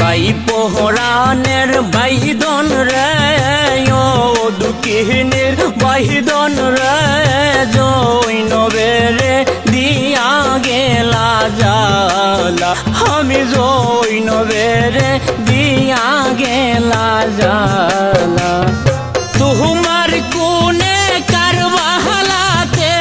ভাই পোহরানের বাইদন রে ও দুঃখিনীর বাইদন রে জৈনবেরে দিয়া গেলা জালা আমি জৈনবেরে দিয়া গেলা জালা তোমার কোনে কারবালাতে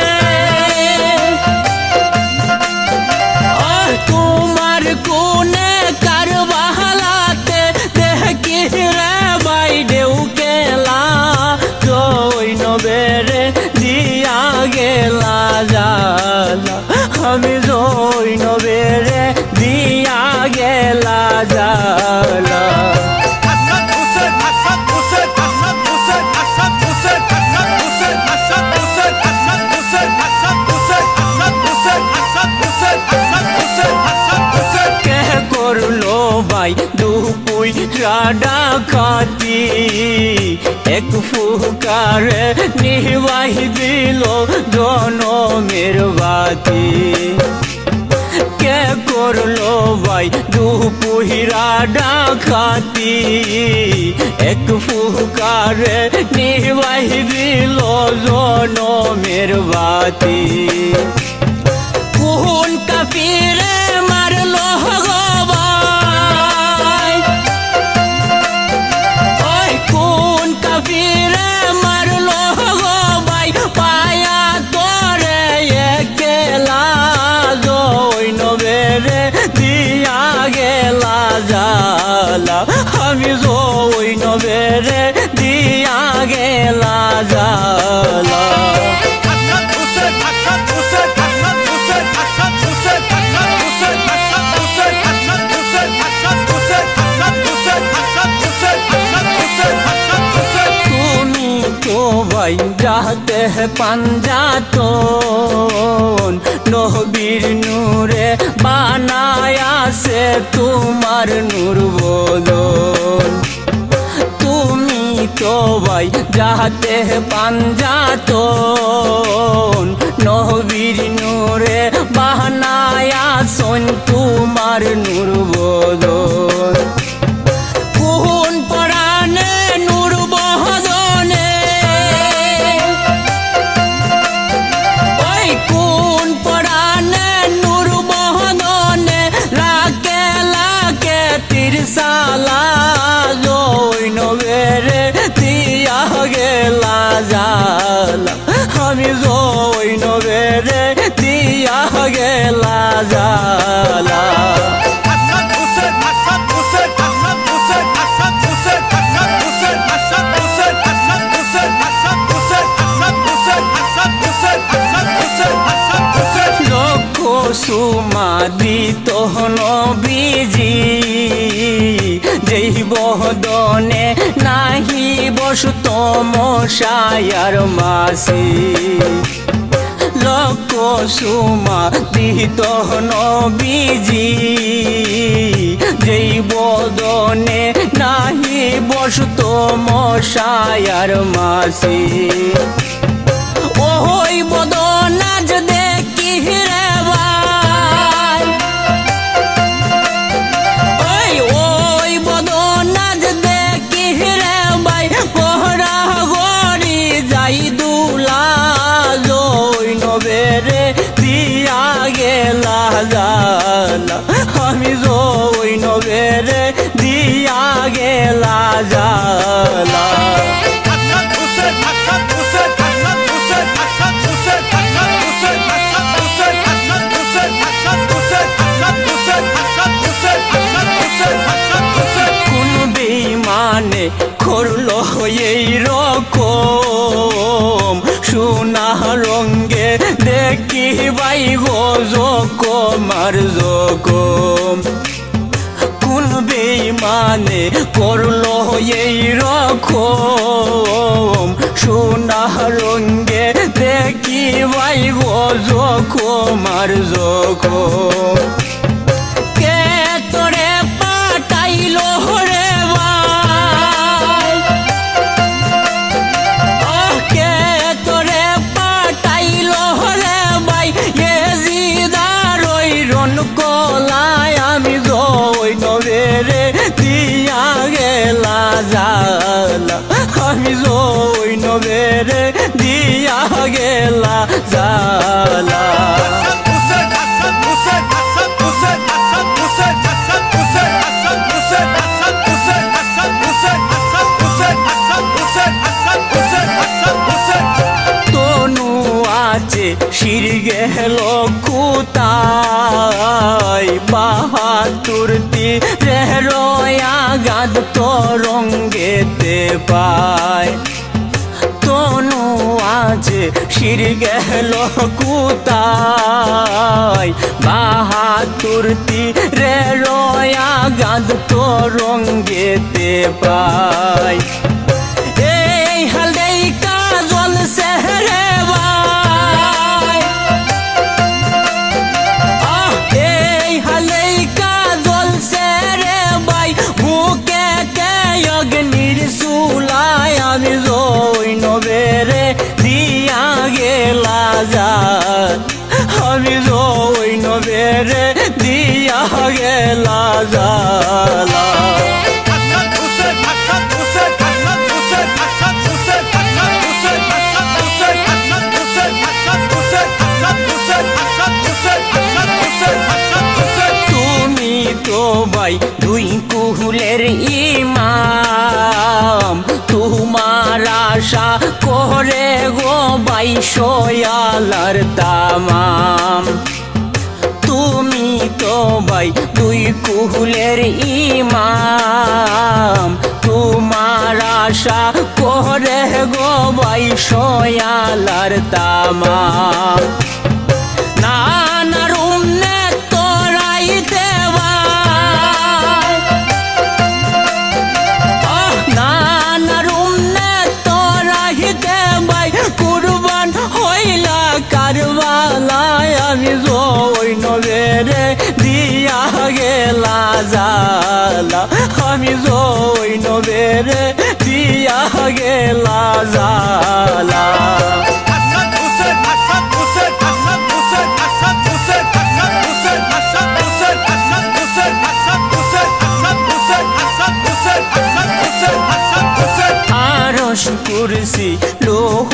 তোমার কোনে কারবালাতে দেখি রে ভাই ঢেউ কেলা জৈনবেরে দিয়া গেলা জালা আমি জৈনবেরে দিয়া গেলা জালা ভাই দুপুই রাডা খাতি এক ফুকারে নিবাহি দিল জনমের বাতি কে করলো ভাই দুপুই রাডা খাতি এক ফুকারে নিবাহি দিল জনমের বাতি কোন কাফিরে মারলো কাফিরে মারলো গো ভাই পায়া তোরে একলা জৈনবেরে দিয়া গেলা জালা আমি জৈনবেরে দিয়া গেলা জালা ভাই যাতে পাঞ্জাতন নবীর নূরে বানায়াছে তোমার নূর বদন তুমি তো ভাই যাতে পাঞ্জাতন নবীর নূরে বানায়াছেন তোমার নূর বদন কোন পরাণে নূর বদনে কোন পরাণে নূর বদনে লাকে লাকে তিরসালা জৈনবেরে দিয়া গেলা জালা আমি জৈনবেরে দিয়া গেলা জালা সুমাদিত নবীজি যেই বদনে নাহি বসত মশায়ার মাসি লোক সুমাদিত নবীজি যেই বদনে নাহি বসত মশায়ার মাসি ওই বদনাজ দেখি রে ওই বদনাজ দেখি রে ভাই পহরা গড়ি যাই দুলা জৈনবেরে দিয়া গেলা জালা আমি জৈনবেরে দিয়া গেলা জালা করলো এই রকম সোনা রঙ্গে দেখি ভাই গো জকমার জকম কোন বেঈমানে করলো এই রকম সোনা রঙ্গে দেখি ভাই গো জকমার জকম কে তোরে পাঠাইলো রে জালা তনু আছে শির গেল কুতায় বাহাদুর তীরের আঘাত তরঙ্গেতে পায় তনু আছে শির গেল কুতায় বাহাদুর তীরের আঘাত তরঙ্গেতে পায় এই হালেই কাজল সেহরে ভাই এই হালেই কাজল সেহরে ভাই বুকে কে অগ্নির চুলায় আমি জৈনবেরে দিয়া গেলা যায় আমি জৈনবেরে দিয়া গেলা জালা তুমি তো ভাই দুই কুহুলের ইমাম তোমার আশা করে গো ভাই সয়ালার তামাম তুমি তো ভাই দুই কুহুলের ইমাম তোমার আশা করে গো ভাই সয়ালার তামাম নানা রুমনে তোরাই দেওয়াই নানা রুমনে তোরাই দেওয়াই কুরবান হইলা কারবালায় আমি জৈনবেরে দিয়া গেলা জালা আমি জৈনবেরে দিয়া গেলা জালা আরশ কুরসি লৌহ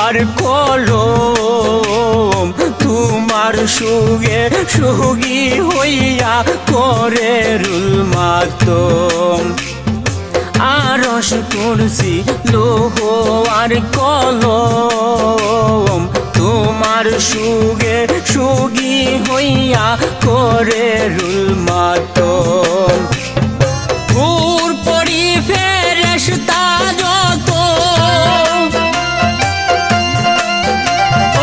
আর কলম তোমার সুগে সুগী হইয়া করে রুল মাতম আরশ কুরসি লৌহ আর কলম তোমার সুগে সুগী হইয়া করে রুল মাতম ভোর পড়ি ফেরেশতা যত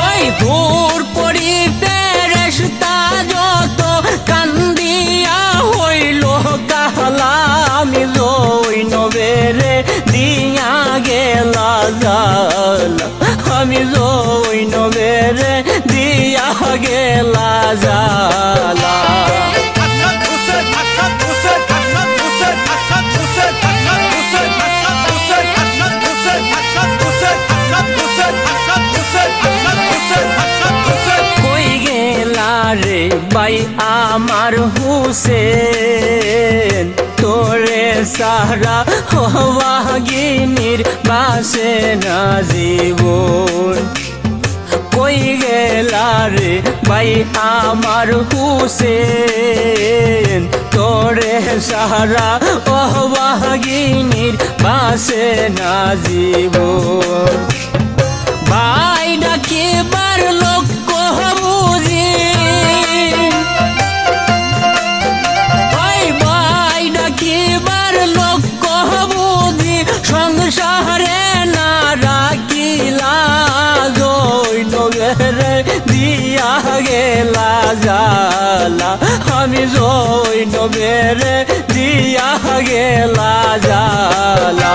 ওই ভোর পড়ি ফেরেশতা যত কান্দিয়া হইল কাহলা আমি জৈনবেরে দিয়া গেলা জালা আমি জৈনবেরে দিয়া গেলা জালা কই গেলা রে ভাই আমার হুসেন তোরে সারা হওয়াগিনীর বাসে না জীবন কই গেলা রে ভাই আমার হুসেন তোরে সারা হওয়াগিনীর বাসে না জীবন ভাই ডাকিবার লোক বুঝি ভাই ডাকিবার লোক বুঝি সংসারে না রাখিলা জৈনবেরে দিয়া গেলা জালা আমি জৈনবেরে দিয়া গেলা জালা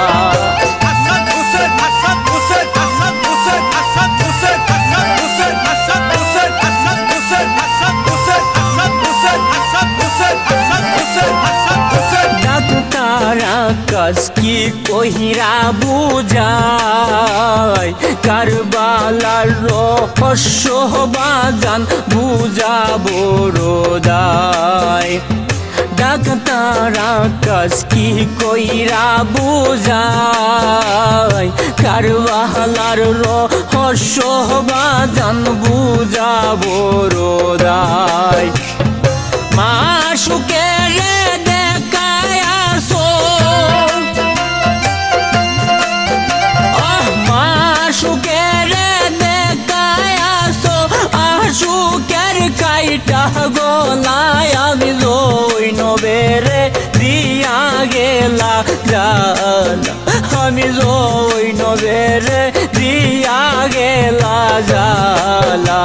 কাজ কি কহিরা বুঝায় কারবালার রহস্য বাজান বুঝাবো রোদায় ডাক্তার আকাশ কি কইরা বুঝাই কারবালার রহস্য বাজান বুঝাবো রোদাই মাসুকে রে দেখায় আসো মাসুকে রে দেখায় আসো আশুকের কাইটা গলায় আমি জৈনবেরে দিয়া গেলা জালা আমি জৈনবেরে দিয়া গেলা জালা